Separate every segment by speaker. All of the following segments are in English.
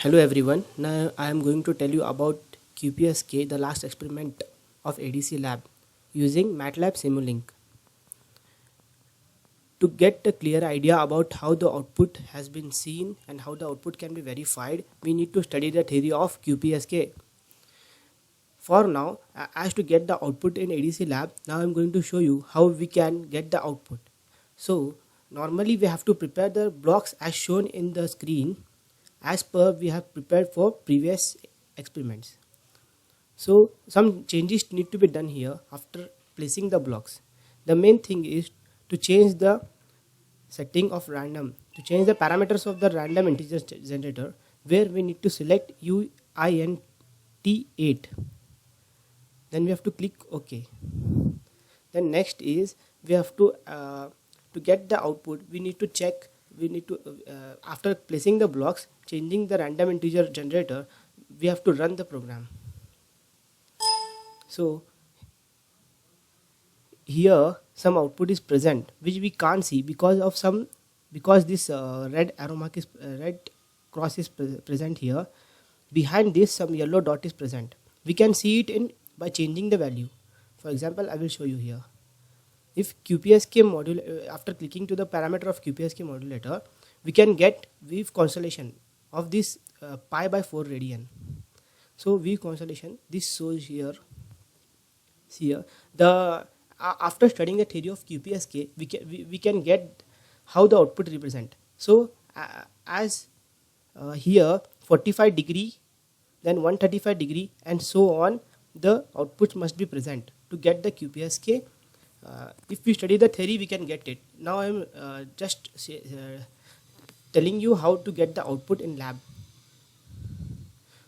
Speaker 1: Hello everyone. Now I am going to tell you about QPSK, the last experiment of ADC lab using MATLAB Simulink. To get a clear idea about how the output has been seen and how the output can be verified, we need to study the theory of QPSK. For now, as to get the output in ADC lab, now I am going to show you how we can get the output. So normally we have to prepare the blocks as shown in the screen as per we have prepared for previous experiments. So some changes need to be done here after placing the blocks. The main thing is to change the setting of random, to change the parameters of the random integer generator, where we need to select UINT8. Then we have to click OK. Then next is we have to get the output, we need to check, after placing the blocks, changing the random integer generator, we have to run the program. So here some output is present which we can't see because this red arrow mark is red cross is present here. Behind this some yellow dot is present. We can see it by changing the value. For example, I will show you here. If QPSK module, after clicking to the parameter of QPSK modulator, we can get wave constellation of this pi by 4 radian. So wave constellation, this shows here. See here, after studying the theory of QPSK, we can get how the output represent. So as here 45 degree, then 135 degree, and so on, the outputs must be present to get the QPSK. If we study the theory, we can get it. Now I am just telling you how to get the output in lab.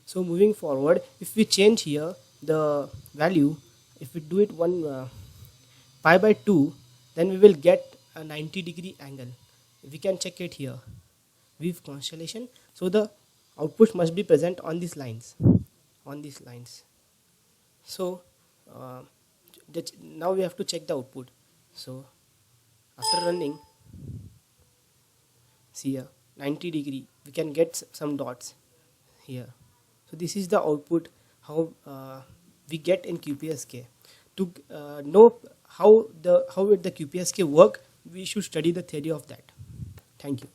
Speaker 1: So moving forward, if we change here the value, if we do it pi by 2, then we will get a 90 degree angle. We can check it here, wave constellation. So the output must be present on these lines, So now we have to check the output. So after running, see here 90 degree, we can get some dots here. So this is the output how we get in QPSK. To know how the QPSK work, we should study the theory of that. Thank you.